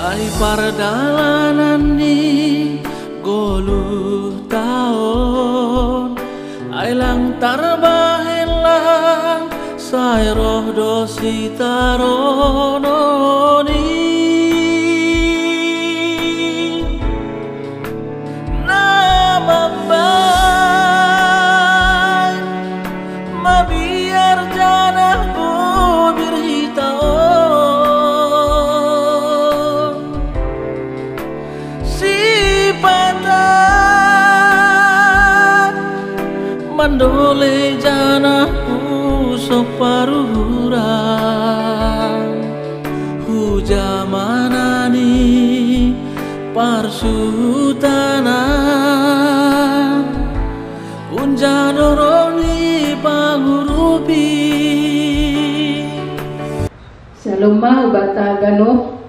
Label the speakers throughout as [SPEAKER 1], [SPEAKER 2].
[SPEAKER 1] Ai pardalanan ni goluh taon, ai lang tarbahelang sai roh dosi tarononi. Namambay mabiar janah bubir hitaon, sipatan mandole janah usok paruhuran, hujamanani parsutanan, unjadoroni pangurupi.
[SPEAKER 2] Shalom ubata ganuh,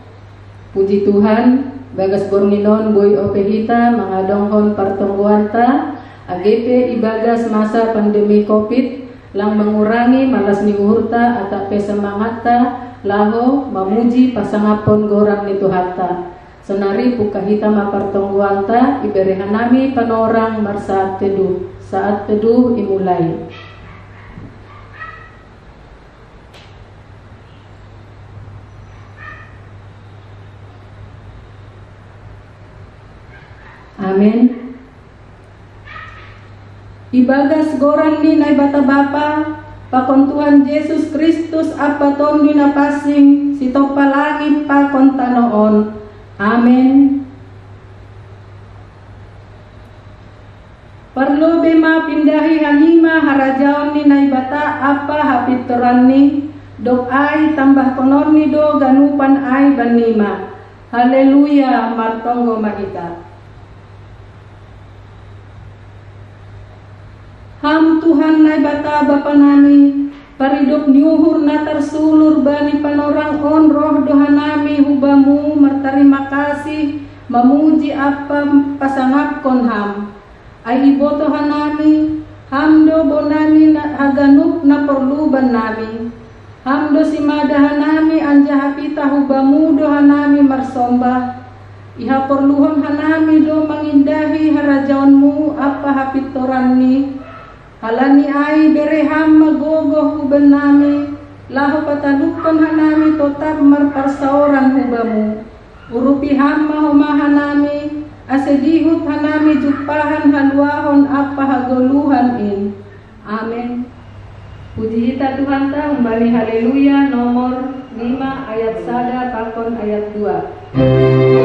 [SPEAKER 2] puji Tuhan, bagas bornginon boy opehita mangadonghon partongguanta AGP ibagas masa pandemi COVID lang mengurangi malas ni uhurta atape semangatta laho mamuji pasangapon gorang ni Tuhatta. Senari pukahita mapartongguanta iberehanami panorang marsaat teduh. Saat teduh imulai. Amin. Ibagas gorang ni nai bata bapa pakon Tuhan Yesus Kristus apa ton ni napasing sitopa langit pakon tanoon. Amin. Perlu bema pindahi hanima harajaon ni nai bata apa hapitoran ni dok ai tambah konon ni do ganupan ai banima. Haleluya martonggo mahita. Ham Tuhan nai bata bapa nami paridok niuhur na tersulur bani panorang on roh dohanami hubamu merterima kasih memuji apa pasangap kon ham ai iboto hanami hamdo bonami haganup na perluban nami hamdo simada hanami anja hapita hubamu dohanami marsombah iha perluhon hanami do mengindahi harajaonmu apa hapitoran ni halani ai bereham magogoh huban nami lahu patanukon hanami tetap marparsaoran hubamu urupi hamma humahan nami asedihut hanami jupahan haluahon apa hagoluhan in. Amin. Puji kita Tuhan ta kembali haleluya nomor 5 ayat 1 pakon ayat 2.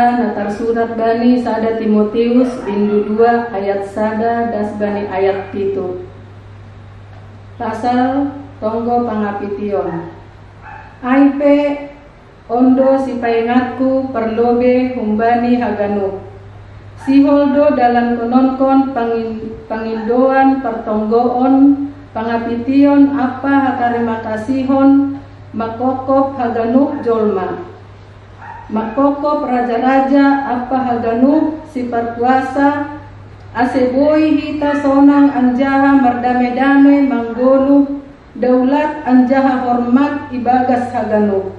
[SPEAKER 2] bata natar surat bani sada Timotius bindu 2 ayat sada das bani ayat 7. Pasal tonggo pangapition. Aipe ondo si paingatku perlobe humbani haganu. Si holdo dalam kononkon pangindoan pertonggoon pangapition apa hatarima kasihon makokop haganuk jolma. Makokop raja-raja apa haganuk si perkuasa aseboi hita sonang anjaha mardame-dame manggolu daulat anjaha hormat ibagas haganuk.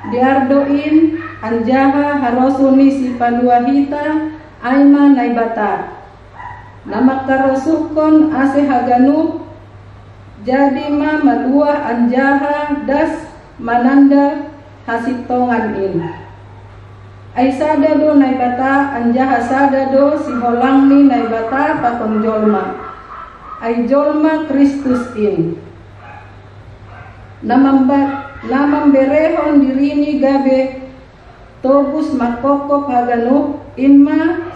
[SPEAKER 2] Diardoin anjaha harosuni si palua hita aima naibata. Nama karosukon ase haganuk jadi ma malua anjaha das mananda hasitongan in. Ai sada do naibata anjaha sada do si holangni naibata pakon jolma. Ai jolma Kristus in. Namam berehon dirini gabe tobus makokop haganu inma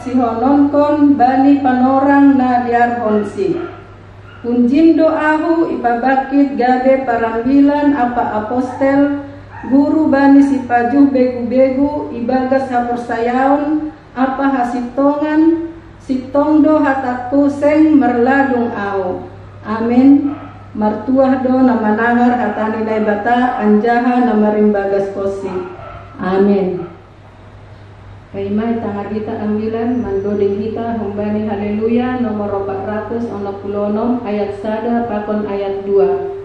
[SPEAKER 2] sihononkon bani panorang na diarhonsi. Punjindo ahu ipabakit gabe parambilan apa apostel guru bani sipajuh begu-begu ibagas hapersayaon apa hasitongan sitongdo hatakku seng merladung au. Amin. Martuah do nama nangar hatani naibata anjaha nama rimbagas kosi. Amin. Kaimai tangar kita ambilan mandoding kita humbani haleluya nomor 466 ayat sada pakon ayat 2.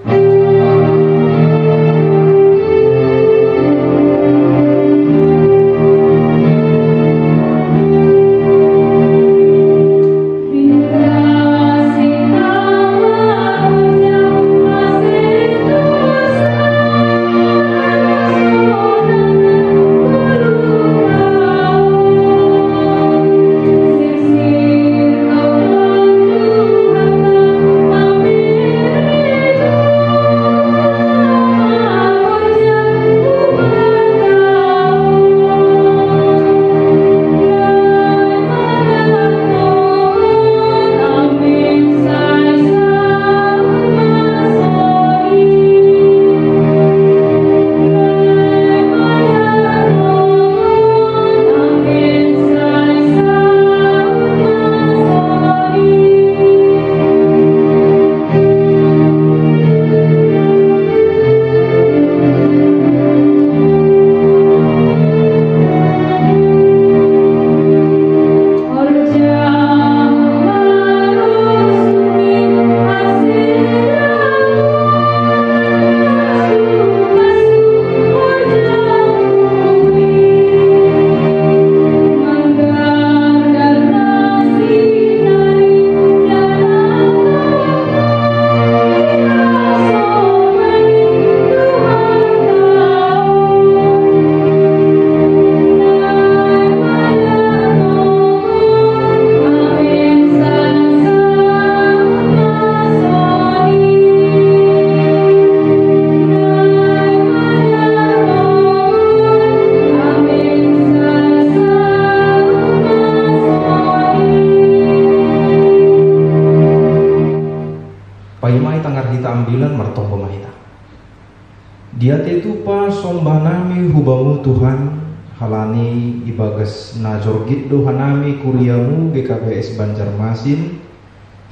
[SPEAKER 3] Dia tetu pa sombah nami hubamu Tuhan halani ibagas na jorgit dohanami kuriamu GKPS Banjarmasin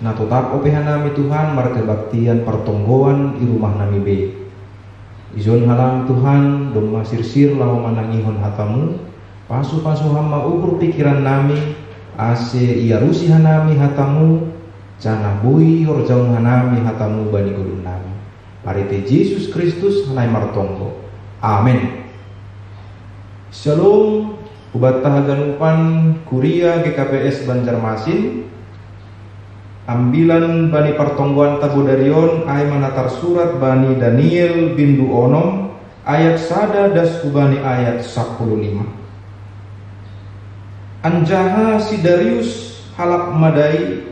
[SPEAKER 3] na tetap opehanami Tuhan markebaktian pertonggoan di rumah nami be izon halam Tuhan doma sirsir lau manangihon hatamu pasu-pasu hama ukur pikiran nami ase iarusi hanami hatamu cana bui horjaung hanami hatamu bani gulun nami parite Yesus Kristus hanai martonggo. Amin. Shalom. Ubat tahaganupan kuria GKPS Banjarmasin. Ambilan bani pertonggoan tabodarion ay manatar surat bani Daniel bindu onom ayat sada das kubani ayat 15. Anjaha si Darius halap madai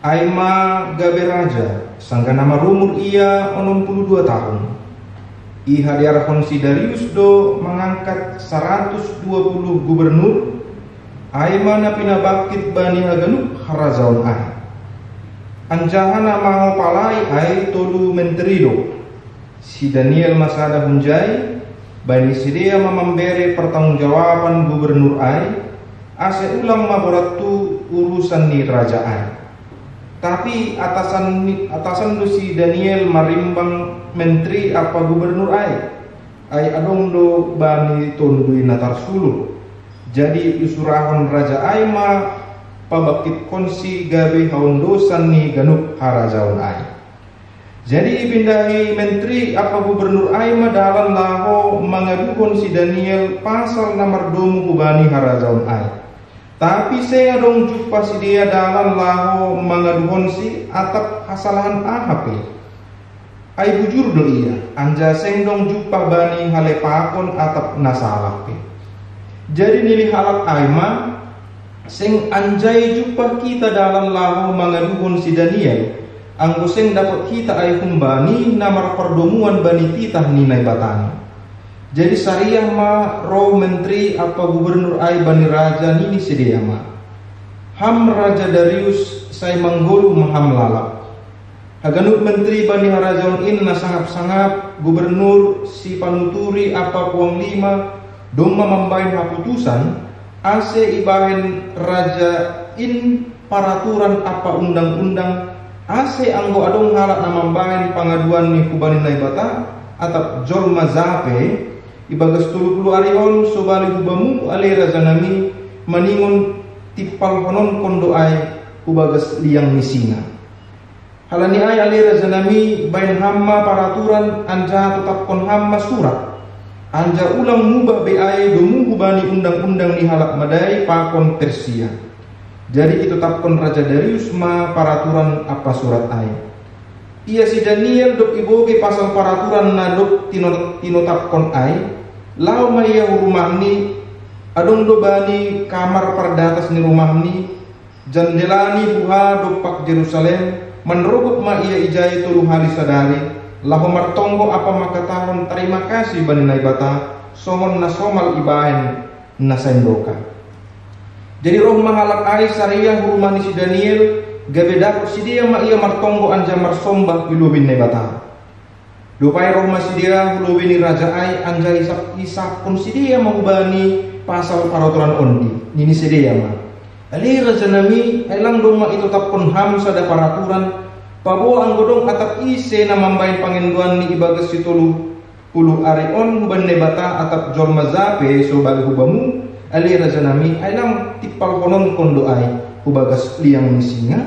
[SPEAKER 3] aima gabe raja sangka nama rumur ia 62 tahun ihadiarhon si Darius do mengangkat 120 gubernur aimana pinabakit bani haganup harazaon ai. Anjahana mau palai ai tolu menteri do. Si Daniel masada hunjai bani sidia mamambere pertanggungjawaban gubernur ai ase ulang maboratu urusan ni raja ai. Tapi atasan do si Daniel marimbang menteri apa gubernur ai adong do bani tondui natar sulu. Jadi usurahon raja ai ma pabakit konsi gabe haun dosan ni ganup harajaun ai. Jadi ipindahi menteri apa gubernur ai ma dalam laho mangaduhon si Daniel pasal nomor domu kubani harajaun ai. Tapi saya dong jumpa si dia dalam laho mangaduhon si atap hasalahan ahape. Ai bujur do iya anja seng dong jumpa bani halepakon atap nasalape. Jadi nilih halak aima seng anjay jumpa kita dalam lahu mangaduhon si Daniel anggo seng dapat kita ay kumbani namar perdomuan bani titah ninay batani. Jadi syariah ma roh menteri apa gubernur ay bani raja nini sedia ma ham raja Darius say manggolu maham lalap haganut menteri bani harajaon in na sangap-sangap gubernur si panuturi apa puang lima doma membain haputusan ase ibahen raja in peraturan apa undang-undang ase anggo adong halak na membain pangaduan ni kubani naibata atap jol mazape ibagas 30 arihon sobali hubamu ale raja nami maningon tipal honon kondo ay ubagas liang misinga halani ay ale raja nami bain hamma peraturan anja tetap kon hamma surat anja ulang mubah BAE domu hubani undang-undang ni halak madai pakon Persia. Jadi itu tapkon Raja Darius ma peraturan apa surat ai. Ia si Daniel dok iboge pasal peraturan na dok tino tapkon ai. Lau ma ia rumah ni adong do bani kamar perdatas ni rumah ni jandelani buha dok pak Jerusalem menrogut ma ia ijai tulu hari sadari. Lahu martonggo apa makatahon terima kasih bani naibata somon na somal ibahen na sendoka. Jadi roh mahalak ai syariah rumah ni si Daniel gabe dakot si dia ma ia martonggo anja marsombah ilubin naibata. Dupai roh ma si dia ilubin ni raja ai anja isap pun si dia mengubani pasal peraturan ondi nini si dia ma. Ali raja nami elang doma itu tapon ham sada peraturan Pabu anggodong atap ise na mambain pangenduan ni ibagas si 30 arion huban nebata atap jol mazape so bagi hubamu ali raja nami ailam tipal konon kondo ay hubagas liang misinga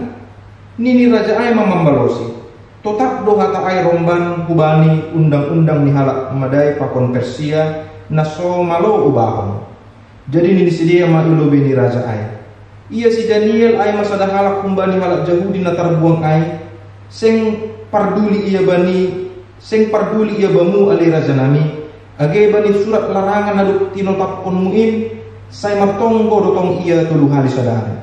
[SPEAKER 3] nini raja ay mamambalosi totap do hata ay romban hubani undang-undang ni halak madai pakon Persia na so malo ubahon. Jadi nini sidia ma ilobe ni raja ay iya si Daniel ay masada halak humbani halak Yahudi na tarbuang ay seng parduli ia bani seng parduli ia bamu ali raja nami age bani surat larangan aduk tinotap kon muim say martonggo dotong ia tulu hari sadari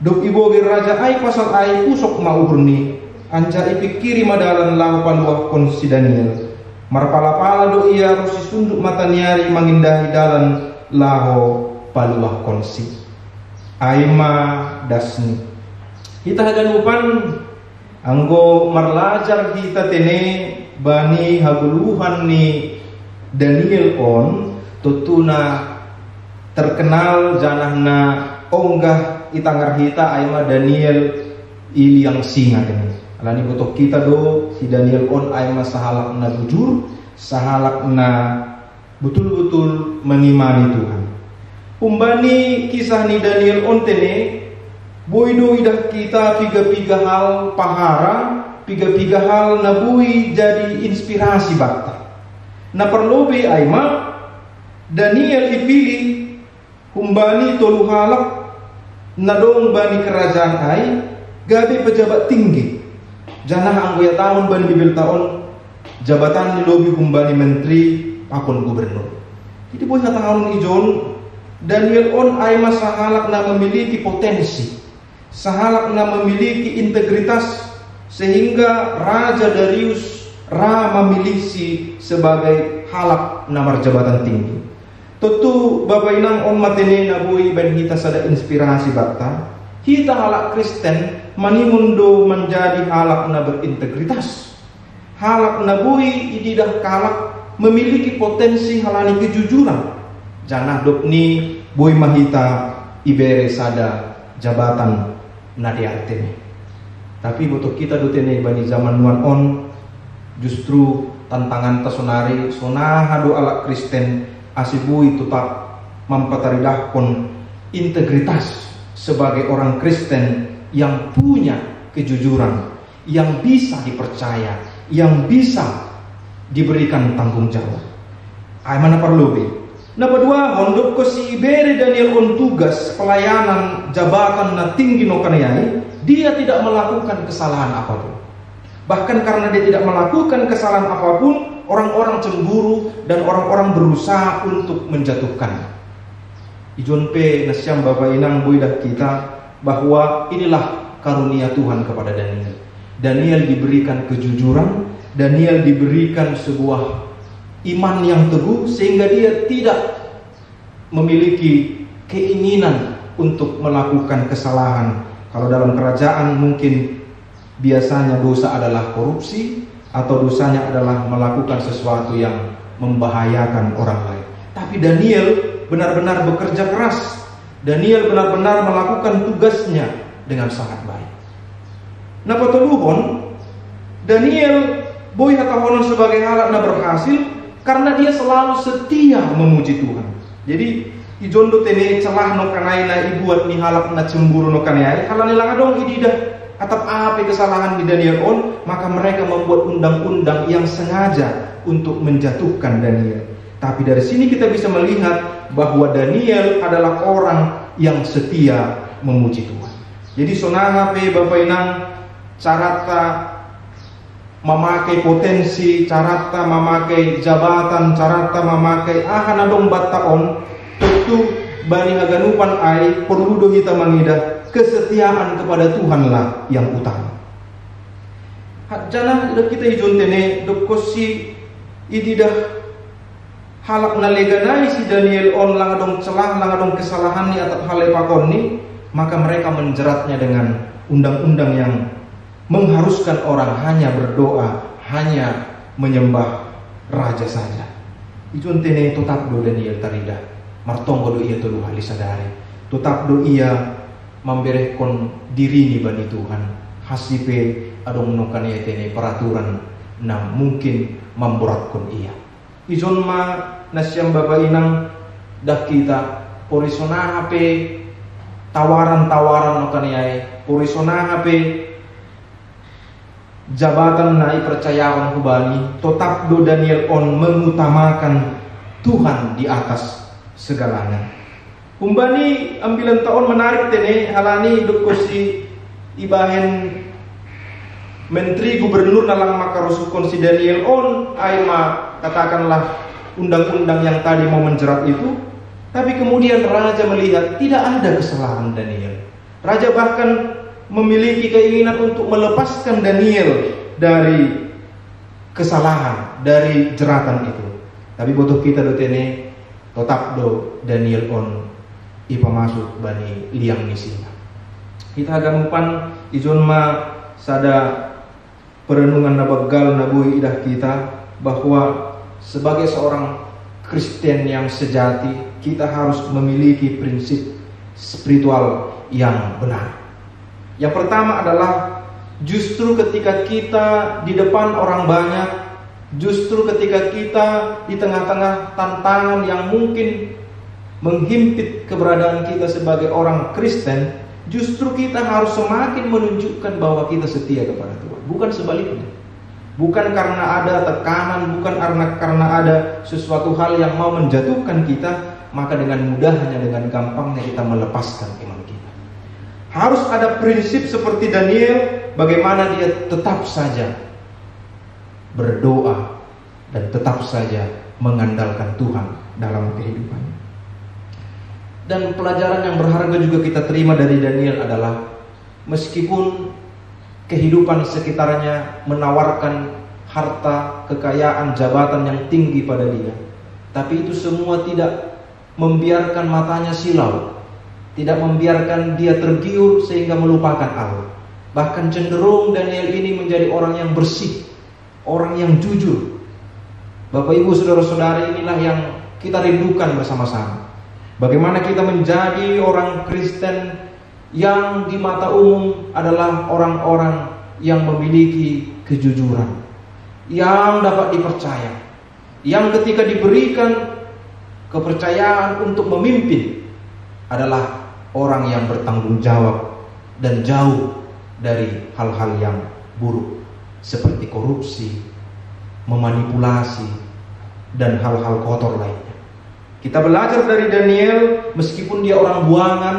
[SPEAKER 3] dok iboge raja ai pasal ai usok maurni anja ipikiri madalan lahu paluah kon si Daniel marpala-pala do ia rosi sunduk mata niari mangindahi dalan lahu paluah kon si aima dasni kita haganupan anggo marlajar kita tene bani haguluhan ni Daniel on tutuna terkenal janahna onggah itangar hita aima Daniel iliang singa ini. Alani gotok kita do si Daniel on aima sahalak na jujur, sahalak na betul-betul mengimani Tuhan. Umbani kisah ni Daniel on tene boido idah kita piga-piga hal pahara, piga-piga hal na bui jadi inspirasi bakta. Na perlobe aima Daniel dipilih humbani tolu halak nadong bani kerajaan ai gabe pejabat tinggi. Janah anggoya tahun bani bibel tahun jabatan ni lobi humbani menteri pakon gubernur. Jadi boy tahun ijon Daniel on aima sahalak na memiliki potensi. Sahalak na memiliki integritas sehingga Raja Darius memilih si sebagai halak namar jabatan tinggi. Tentu Bapak Inang on matene nabui ben kita sada inspirasi bakta. Kita halak Kristen manimundo menjadi halak na berintegritas. Halak nabui ididah kalak memiliki potensi halani kejujuran. Janah dopni boy mahita ibere sada jabatan nadiartene. Tapi butuh kita dutene bani zaman nuan on justru tantangan tasonari sonaha do ala Kristen asibui tetap mempataridahkon integritas sebagai orang Kristen yang punya kejujuran, yang bisa dipercaya, yang bisa diberikan tanggung jawab. Ay mana perlu be? Napa dua hondok ko si ibere Daniel on tugas pelayanan jabatan na tinggi no kanayai, dia tidak melakukan kesalahan apapun. Bahkan karena dia tidak melakukan kesalahan apapun, orang-orang cemburu dan orang-orang berusaha untuk menjatuhkan. Ijon pe nasyam Bapak Inang buidah kita bahwa inilah karunia Tuhan kepada Daniel. Daniel diberikan kejujuran, Daniel diberikan sebuah iman yang teguh sehingga dia tidak memiliki keinginan untuk melakukan kesalahan. Kalau dalam kerajaan mungkin biasanya dosa adalah korupsi atau dosanya adalah melakukan sesuatu yang membahayakan orang lain. Tapi Daniel benar-benar bekerja keras. Daniel benar-benar melakukan tugasnya dengan sangat baik. Nah patuluhon Daniel boy hatahonon sebagai halak na berhasil karena dia selalu setia memuji Tuhan. Jadi ijondo tene celah no kanai na ibuat ni halak na cemburu no kanai halani langadong ididah atap apa kesalahan di Daniel on, maka mereka membuat undang-undang yang sengaja untuk menjatuhkan Daniel. Tapi dari sini kita bisa melihat bahwa Daniel adalah orang yang setia memuji Tuhan. Jadi sonaha pe Bapak Inang carata memakai potensi, carata memakai jabatan, carata memakai ahanadong bataon, tentu bani haganupan ai perlu do kita mangidah kesetiaan kepada Tuhanlah yang utama. Jangan kita ijontene dokosi ididah halak naleganai si Daniel on langadong celah, langadong kesalahan ni atau halepakon ni, maka mereka menjeratnya dengan undang-undang yang mengharuskan orang hanya berdoa, hanya menyembah raja saja. Ijontene tetap do Daniel tarida, martonggo do ia telu hali sadari, tetap do ia memberehkon diri ni bani Tuhan, hasipe adong nokane tene peraturan na mungkin memberatkan ia. Ijon ma nasyam Bapak Inang dah kita porisona HP tawaran-tawaran nokane porisona HP jabatan na ipercayawan kubani, tetap do Daniel on mengutamakan Tuhan di atas segalanya. Kumbani ambilan tahun menarik tene halani dokusi ibahen menteri gubernur nalang makarusukon si Daniel on aima katakanlah undang-undang yang tadi mau menjerat itu, tapi kemudian raja melihat tidak ada kesalahan Daniel. Raja bahkan memiliki keinginan untuk melepaskan Daniel dari kesalahan, dari jeratan itu. Tapi butuh kita do tene tetap do Daniel on ipa masuk bani liang nisina. Kita ganupan ijon ma sada perenungan nabagal nabui idah kita bahwa sebagai seorang Kristen yang sejati kita harus memiliki prinsip spiritual yang benar. Yang pertama adalah justru ketika kita di depan orang banyak, justru ketika kita di tengah-tengah tantangan yang mungkin menghimpit keberadaan kita sebagai orang Kristen, justru kita harus semakin menunjukkan bahwa kita setia kepada Tuhan, bukan sebaliknya. Bukan karena ada tekanan, bukan karena ada sesuatu hal yang mau menjatuhkan kita, maka dengan mudahnya, dengan gampangnya kita melepaskan iman kita. Harus ada prinsip seperti Daniel, bagaimana dia tetap saja berdoa dan tetap saja mengandalkan Tuhan dalam kehidupannya. Dan pelajaran yang berharga juga kita terima dari Daniel adalah meskipun kehidupan sekitarnya menawarkan harta, kekayaan, jabatan yang tinggi pada dia. Tapi itu semua tidak membiarkan matanya silau, tidak membiarkan dia tergiur sehingga melupakan Allah. Bahkan cenderung Daniel ini menjadi orang yang bersih, orang yang jujur. Bapak Ibu saudara-saudari, inilah yang kita rindukan bersama-sama. Bagaimana kita menjadi orang Kristen yang di mata umum adalah orang-orang yang memiliki kejujuran, yang dapat dipercaya, yang ketika diberikan kepercayaan untuk memimpin adalah orang yang bertanggung jawab dan jauh dari hal-hal yang buruk seperti korupsi, memanipulasi, dan hal-hal kotor lainnya. Kita belajar dari Daniel, meskipun dia orang buangan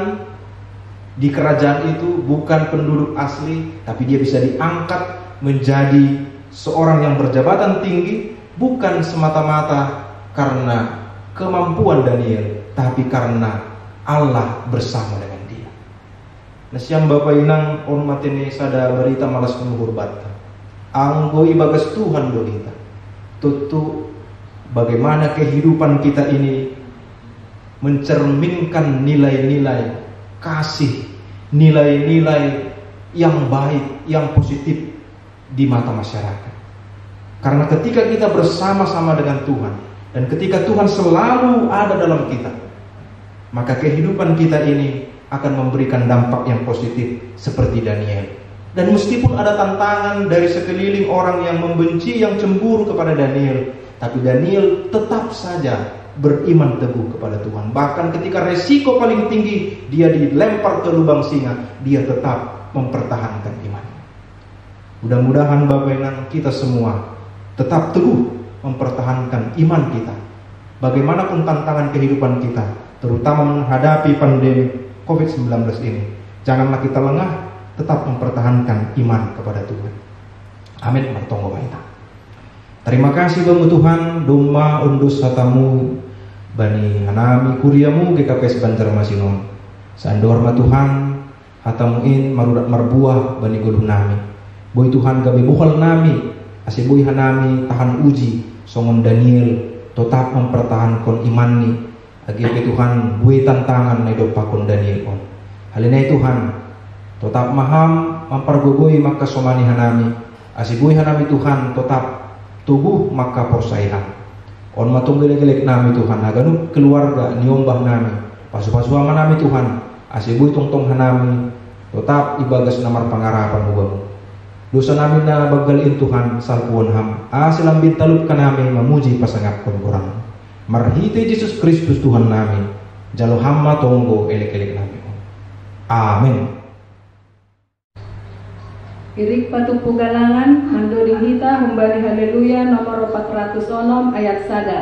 [SPEAKER 3] di kerajaan itu, bukan penduduk asli, tapi dia bisa diangkat menjadi seorang yang berjabatan tinggi, bukan semata-mata karena kemampuan Daniel, tapi karena Allah bersama dengan dia. Nasyam Bapak Inang on matene sada berita malas menuhur bata. Anggo ibagas Tuhan dolita. Tutu bagaimana kehidupan kita ini mencerminkan nilai-nilai kasih, nilai-nilai yang baik, yang positif di mata masyarakat. Karena ketika kita bersama-sama dengan Tuhan, dan ketika Tuhan selalu ada dalam kita, maka kehidupan kita ini akan memberikan dampak yang positif seperti Daniel. Dan meskipun ada tantangan dari sekeliling orang yang membenci, yang cemburu kepada Daniel, tapi Daniel tetap saja beriman teguh kepada Tuhan. Bahkan ketika resiko paling tinggi dia dilempar ke lubang singa, dia tetap mempertahankan iman. Mudah-mudahan Bapak Ibu kita semua tetap teguh mempertahankan iman kita. Bagaimanapun tantangan kehidupan kita, terutama menghadapi pandemi COVID-19 ini, janganlah kita lengah, tetap mempertahankan iman kepada Tuhan. Amin. Martonggo baita. Terima kasih Bapak Tuhan, doma undus hatamu bani hanami kuriamu GKPS Banjarmasinon. Sandor ma Tuhan hatamuin marudat marbuah bani guluh nami. Boy Tuhan gabe buhal nami, asiboy hanami tahan uji songon Daniel tetap mempertahankan iman ni. Agi Tuhan buih tantangan na idopakon Daniel on. Halinay Tuhan tetap maham mempergogoy maka somani hanami. Asiboy hanami Tuhan tetap tubuh maka porsaihan. On matong gelek-gelek nami Tuhan, aganu keluarga niombah nami, pasu-pasuama nami Tuhan, asiboy tongtong hanami, tetap ibagas namar pangarapan hubamu. Dosa nami na bagalin Tuhan salpuan ham, asilambit talup ka nami mamuji pasangap kon kurang. Marhite Yesus Kristus Tuhan nami, jalo hamma tonggo elek-elek nami. Amin.
[SPEAKER 2] Irik patupu galangan mandori hita humbari haleluya nomor 406 ayat sada.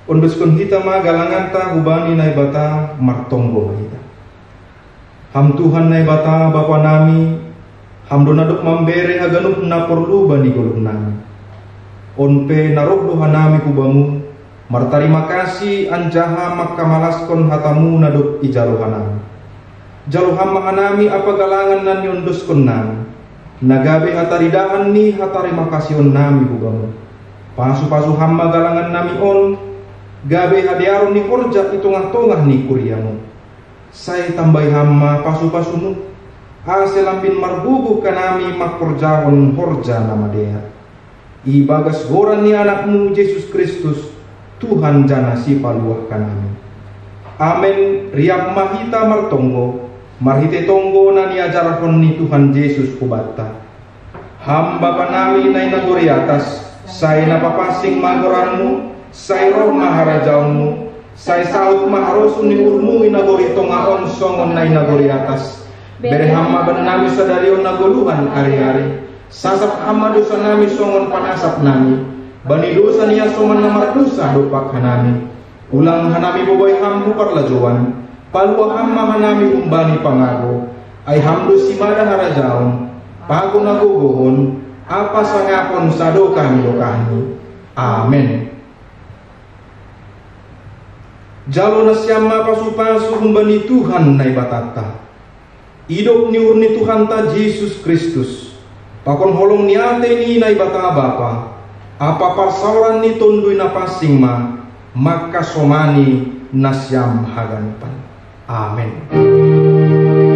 [SPEAKER 3] Unduskun hita ma galangan ta hubani nai bata martonggo hita. Ham Tuhan nai bata Bapa nami, ham donaduk mambere haganup na perlu bani goluk nami. Onpe naruh doha nami kubamu, martarima kasih anjaha makamalaskon hatamu naduk ijaluhan nami. Jaluham mahanami apa galangan nan yunduskun nami. Nagabe hataridahan ni hatarima kasihon nami kubamu. Pasu-pasu hamma galangan nami on, gabe hadiarun ni horja itungah-tungah ni kuriamu. Saya tambah hamma pasu-pasumu, aselambin marbubuh kanami makorjahon horja nama dia. Ibagas goran ni anakmu Yesus Kristus, Tuhan jana si paluah kanami. Amen. Riap mahita martonggo, marhite tonggo na niajarahon ni Tuhan Yesus kubata. Hamba panami na inagori atas, say napapasing magoranmu, say roh maharajaunmu, say saut maharosun ni urmu inagori tongaon songon na inagori atas. Bere hamba banami sadarion nagoluhan ari-ari, sasap hamba dosa nami songon panasap nami, bani dosa niya songon namardusa dopak hanami. Ulang hanami boboy hambu parlajuan, palua hamma hanami umbani pangago, ay hamdu simada harajaon, pago nagugohon, apa sangapon sado kami dokani. Amen. Jalo na siyama pasu-pasu umbani Tuhan na ibatata. Idop ni urni Tuhan ta Yesus Kristus. Pakon holong ni ate ni na ibata bapa. Apa parsauran ni tundui na pasing ma, maka somani nasyam haganpan. Amen.